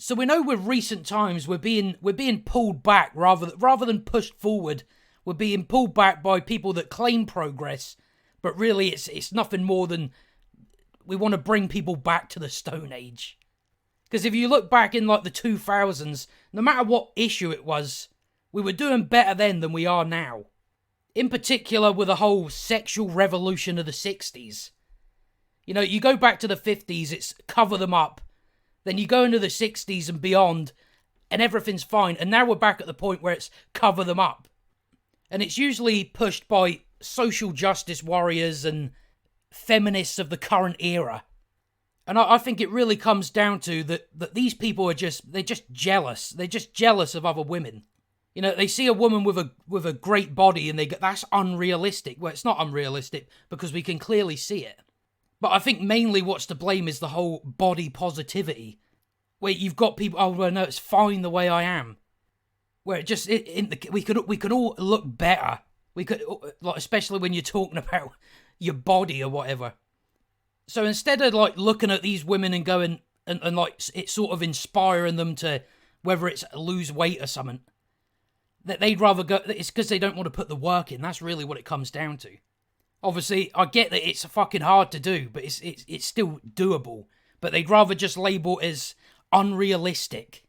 So we know with recent times we're being pulled back rather than pushed forward. We're being pulled back by people that claim progress, but really it's nothing more than we want to bring people back to the Stone Age. Because if you look back in like the 2000s, no matter what issue it was, we were doing better then than we are now. In particular with the whole sexual revolution of the 60s. You know, you go back to the 50s, it's cover them up. Then you go into the 60s and beyond, and everything's fine. And now we're back at the point where it's cover them up. And it's usually pushed by social justice warriors and feminists of the current era. And I think it really comes down to that these people they're just jealous. They're just jealous of other women. You know, they see a woman with a great body and they go, that's unrealistic. Well, it's not unrealistic because we can clearly see it. But I think mainly what's to blame is the whole body positivity. Where you've got people, oh, well, no, it's fine the way I am. Where it just, we could all look better. We could, like, especially when you're talking about your body or whatever. So instead of like looking at these women and going and like it's sort of inspiring them to whether it's lose weight or something, that they'd rather go. It's because they don't want to put the work in. That's really what it comes down to. Obviously, I get that it's fucking hard to do, but it's still doable. But they'd rather just label it as unrealistic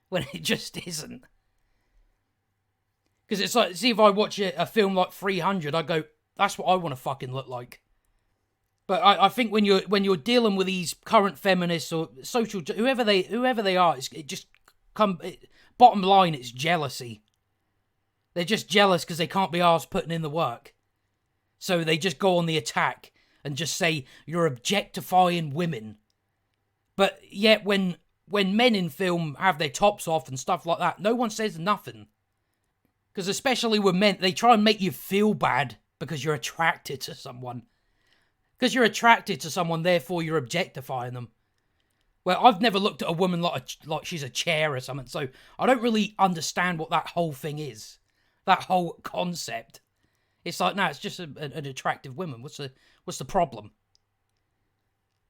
when it just isn't. Because it's like, see, if I watch a film like 300, I go, that's what I want to fucking look like. But I think when you're dealing with these current feminists or social, whoever they are, bottom line, it's jealousy. They're just jealous because they can't be arsed putting in the work. So they just go on the attack and just say, you're objectifying women. But yet when men in film have their tops off and stuff like that, no one says nothing. Because especially with men, they try and make you feel bad because you're attracted to someone. Because you're attracted to someone, therefore you're objectifying them. Well, I've never looked at a woman like she's a chair or something, so I don't really understand what that whole thing is. That whole concept. It's like, no, it's just an attractive woman. What's the problem?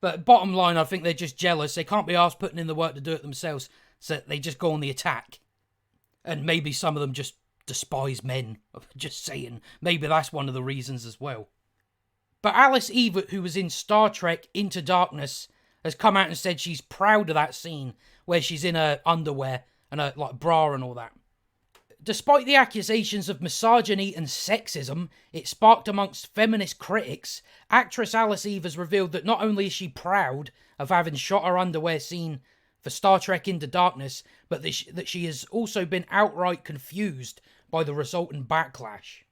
But bottom line, I think they're just jealous. They can't be asked putting in the work to do it themselves, so they just go on the attack. And maybe some of them just despise men. Just saying. Maybe that's one of the reasons as well. But Alice Evert, who was in Star Trek Into Darkness, has come out and said she's proud of that scene where she's in her underwear and her like bra and all that. Despite the accusations of misogyny and sexism it sparked amongst feminist critics, actress Alice Evers revealed that not only is she proud of having shot her underwear scene for Star Trek Into Darkness, but that she has also been outright confused by the resultant backlash.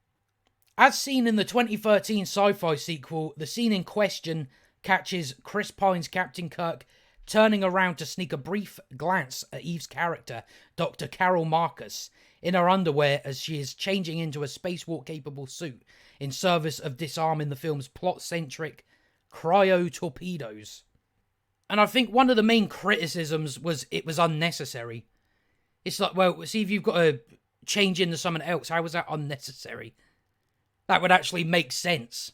As seen in the 2013 sci-fi sequel, the scene in question catches Chris Pine's Captain Kirk turning around to sneak a brief glance at Eve's character, Dr. Carol Marcus, in her underwear as she is changing into a spacewalk-capable suit in service of disarming the film's plot-centric cryo-torpedoes. And I think one of the main criticisms was it was unnecessary. It's like, well, see, if you've got to change into someone else, how was that unnecessary? That would actually make sense.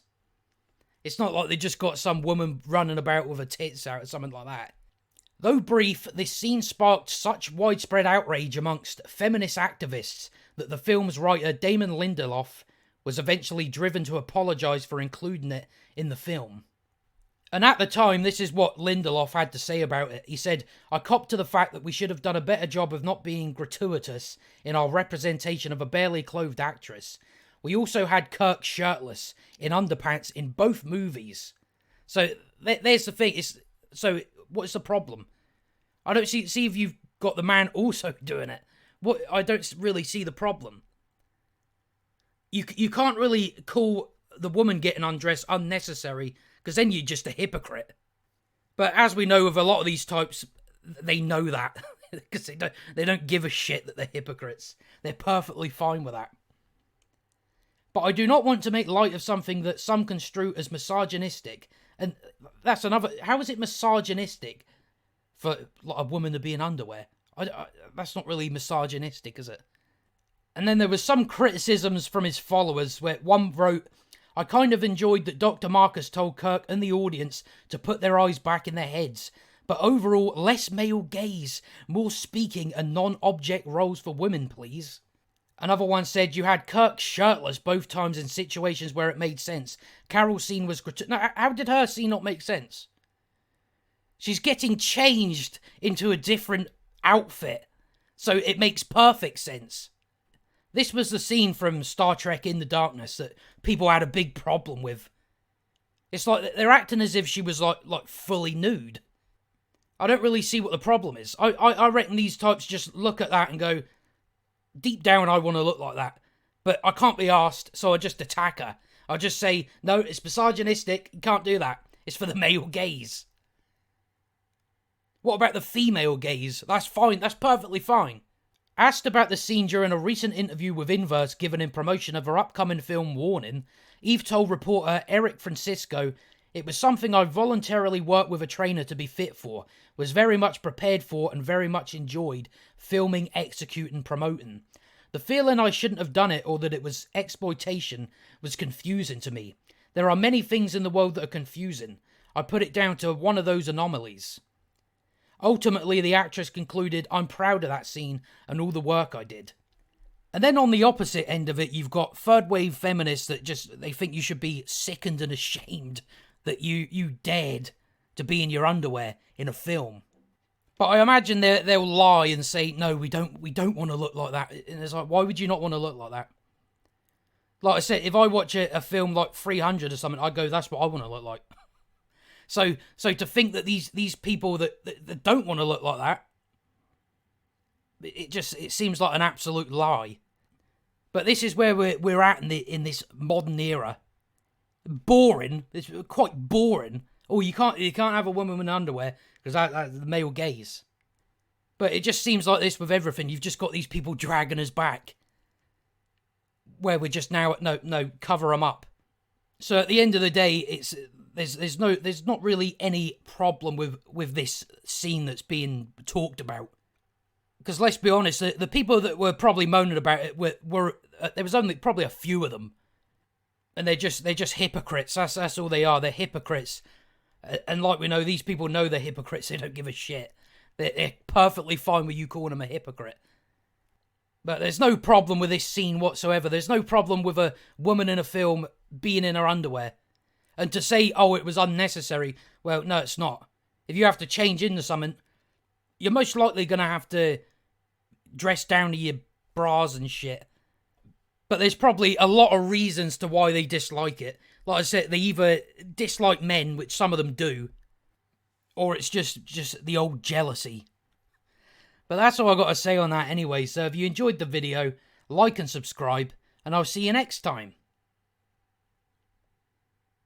It's not like they just got some woman running about with her tits out or something like that. Though brief, this scene sparked such widespread outrage amongst feminist activists that the film's writer Damon Lindelof was eventually driven to apologise for including it in the film. And at the time, this is what Lindelof had to say about it. He said, "I copped to the fact that we should have done a better job of not being gratuitous in our representation of a barely clothed actress. We also had Kirk shirtless in underpants in both movies." So there's the thing. So what's the problem? I don't see if you've got the man also doing it. I don't really see the problem. You can't really call the woman getting undressed unnecessary, because then you're just a hypocrite. But as we know with a lot of these types, they know that. Because they don't give a shit that they're hypocrites. They're perfectly fine with that. But I do not want to make light of something that some construe as misogynistic. And that's another... How is it misogynistic for a woman to be in underwear? That's not really misogynistic, is it? And then there was some criticisms from his followers where one wrote, "I kind of enjoyed that Dr. Marcus told Kirk and the audience to put their eyes back in their heads, But overall, less male gaze, more speaking and non-object roles for women, please. Another one said, you had Kirk shirtless both times in situations where it made sense. Carol's scene was No, how did her scene not make sense? She's getting changed into a different outfit, so it makes perfect sense. This was the scene from Star Trek In the Darkness that people had a big problem with. It's like they're acting as if she was like fully nude. I don't really see what the problem is. I reckon these types just look at that and go, deep down I want to look like that. But I can't be asked, so I just attack her. I'll just say, no, it's misogynistic, you can't do that. It's for the male gaze. What about the female gaze? That's fine, that's perfectly fine. Asked about the scene during a recent interview with Inverse given in promotion of her upcoming film Warning, Eve told reporter Eric Francisco, it was something I voluntarily worked with a trainer to be fit for, was very much prepared for and very much enjoyed filming, executing, promoting. The feeling I shouldn't have done it or that it was exploitation was confusing to me. There are many things in the world that are confusing. I put it down to one of those anomalies. Ultimately, the actress concluded, I'm proud of that scene and all the work I did. And then on the opposite end of it, you've got third wave feminists that they think you should be sickened and ashamed that you dared to be in your underwear in a film. But I imagine they'll lie and say, no, we don't want to look like that. And it's like, why would you not want to look like that? Like I said, if I watch a film like 300 or something, I go, that's what I want to look like. So to think that these people that don't want to look like that, it seems like an absolute lie. But this is where we're at in this modern era. Boring. It's quite boring. Oh, you can't have a woman in underwear because that's the male gaze. But it just seems like this with everything. You've just got these people dragging us back, where we're just now no cover them up. So at the end of the day, there's not really any problem with this scene that's being talked about. Because let's be honest, the people that were probably moaning about it were there was only probably a few of them, and they're just hypocrites. That's all they are. They're hypocrites, and like we know, these people know they're hypocrites. They don't give a shit. They're perfectly fine with you calling them a hypocrite. But there's no problem with this scene whatsoever. There's no problem with a woman in a film being in her underwear. And to say, oh, it was unnecessary, well, no, it's not. If you have to change into something, you're most likely going to have to dress down to your bras and shit. But there's probably a lot of reasons to why they dislike it. Like I said, they either dislike men, which some of them do, or it's just the old jealousy. But that's all I got to say on that anyway. So if you enjoyed the video, like and subscribe, and I'll see you next time.